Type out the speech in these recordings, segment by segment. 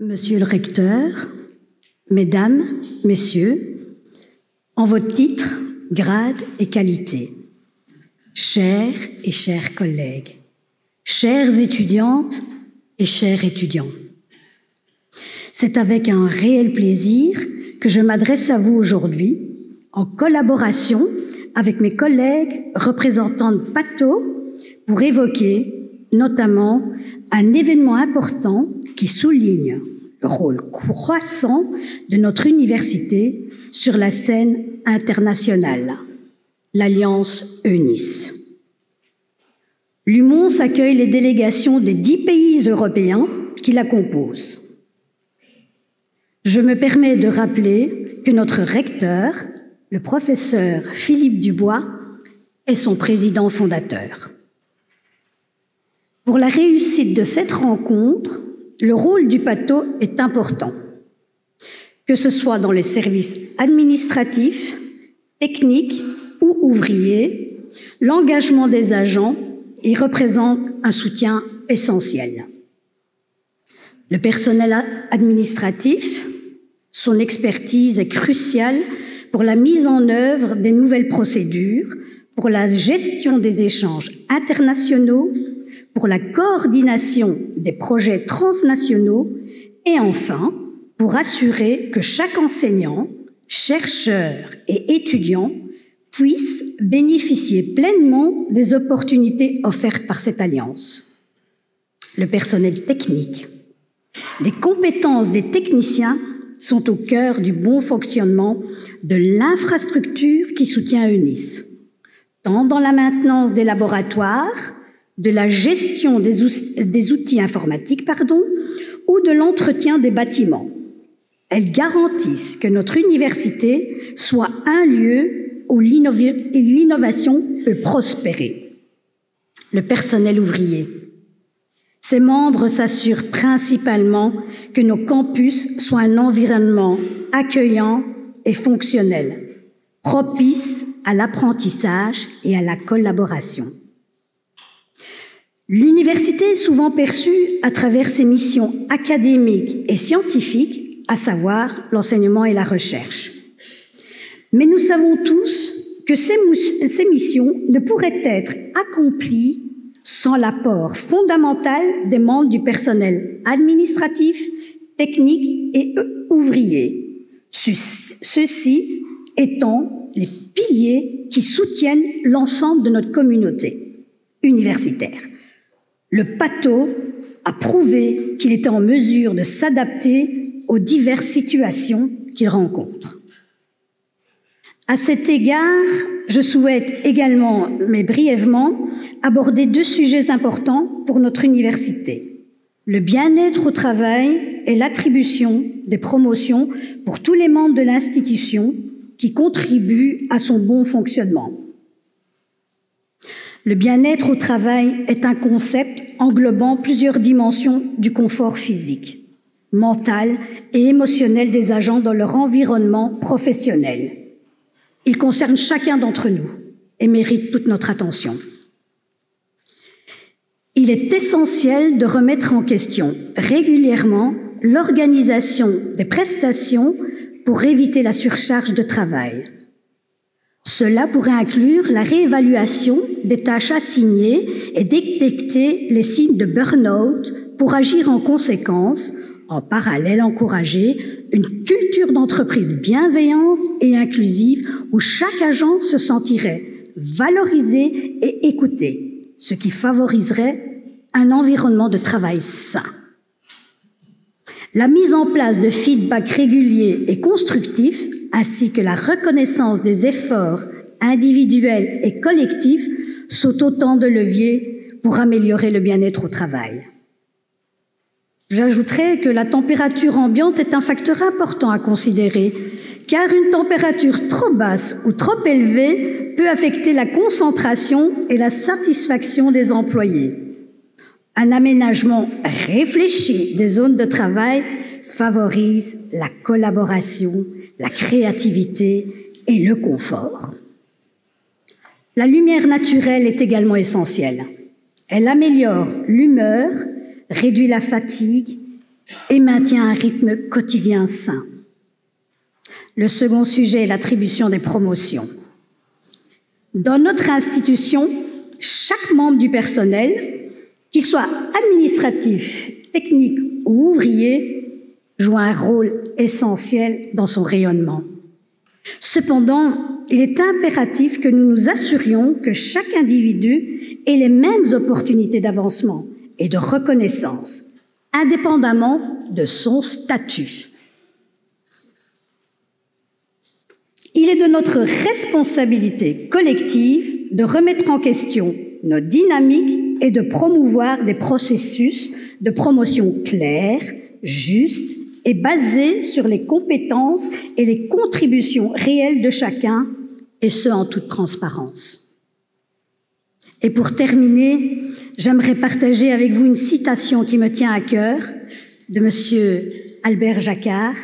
Monsieur le recteur, mesdames, messieurs, en votre titre, grade et qualité, chers et chers collègues, chères étudiantes et chers étudiants, c'est avec un réel plaisir que je m'adresse à vous aujourd'hui, en collaboration avec mes collègues représentants de PATO, pour évoquer notamment un événement important qui souligne le rôle croissant de notre université sur la scène internationale, l'Alliance EUNIS. L'UMONS accueille les délégations des 10 pays européens qui la composent. Je me permets de rappeler que notre recteur, le professeur Philippe Dubois, est son président fondateur. Pour la réussite de cette rencontre, le rôle du PATO est important, que ce soit dans les services administratifs, techniques ou ouvriers. L'engagement des agents y représente un soutien essentiel. Le personnel administratif, son expertise est cruciale pour la mise en œuvre des nouvelles procédures, pour la gestion des échanges internationaux, pour la coordination des projets transnationaux et enfin, pour assurer que chaque enseignant, chercheur et étudiant puisse bénéficier pleinement des opportunités offertes par cette alliance. Le personnel technique. Les compétences des techniciens sont au cœur du bon fonctionnement de l'infrastructure qui soutient EUNIS, tant dans la maintenance des laboratoires, de la gestion des outils informatiques, ou de l'entretien des bâtiments. Elles garantissent que notre université soit un lieu où l'innovation peut prospérer. Le personnel ouvrier. Ses membres s'assurent principalement que nos campus soient un environnement accueillant et fonctionnel, propice à l'apprentissage et à la collaboration. L'université est souvent perçue à travers ses missions académiques et scientifiques, à savoir l'enseignement et la recherche. Mais nous savons tous que ces missions ne pourraient être accomplies sans l'apport fondamental des membres du personnel administratif, technique et ouvrier, ceux-ci étant les piliers qui soutiennent l'ensemble de notre communauté universitaire. Le PATO a prouvé qu'il était en mesure de s'adapter aux diverses situations qu'il rencontre. À cet égard, je souhaite également, mais brièvement, aborder 2 sujets importants pour notre université. Le bien-être au travail et l'attribution des promotions pour tous les membres de l'institution qui contribuent à son bon fonctionnement. Le bien-être au travail est un concept englobant plusieurs dimensions du confort physique, mental et émotionnel des agents dans leur environnement professionnel. Il concerne chacun d'entre nous et mérite toute notre attention. Il est essentiel de remettre en question régulièrement l'organisation des prestations pour éviter la surcharge de travail. Cela pourrait inclure la réévaluation des tâches assignées et détecter les signes de burn-out pour agir en conséquence, en parallèle encourager une culture d'entreprise bienveillante et inclusive où chaque agent se sentirait valorisé et écouté, ce qui favoriserait un environnement de travail sain. La mise en place de feedback réguliers et constructifs, ainsi que la reconnaissance des efforts individuels et collectifs, sont autant de leviers pour améliorer le bien-être au travail. J'ajouterai que la température ambiante est un facteur important à considérer, car une température trop basse ou trop élevée peut affecter la concentration et la satisfaction des employés. Un aménagement réfléchi des zones de travail favorise la collaboration, la créativité et le confort. La lumière naturelle est également essentielle. Elle améliore l'humeur, réduit la fatigue et maintient un rythme quotidien sain. Le second sujet est l'attribution des promotions. Dans notre institution, chaque membre du personnel, qu'il soit administratif, technique ou ouvrier, joue un rôle essentiel dans son rayonnement. Cependant, il est impératif que nous nous assurions que chaque individu ait les mêmes opportunités d'avancement et de reconnaissance, indépendamment de son statut. Il est de notre responsabilité collective de remettre en question nos dynamiques et de promouvoir des processus de promotion clairs, justes et basés sur les compétences et les contributions réelles de chacun, et ce en toute transparence. Et pour terminer, j'aimerais partager avec vous une citation qui me tient à cœur de M. Albert Jacquard,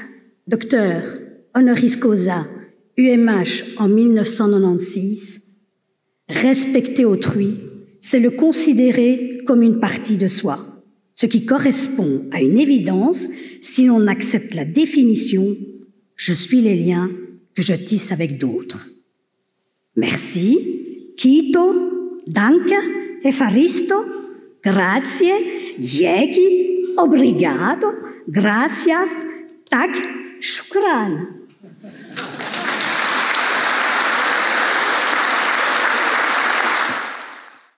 docteur honoris causa UMH en 1996. « Respecter autrui, c'est le considérer comme une partie de soi, ce qui correspond à une évidence si l'on accepte la définition « je suis les liens que je tisse avec d'autres ». Merci, Quito, danke, efaristo, grazie, dzięki, obrigado, gracias, tak, shukran.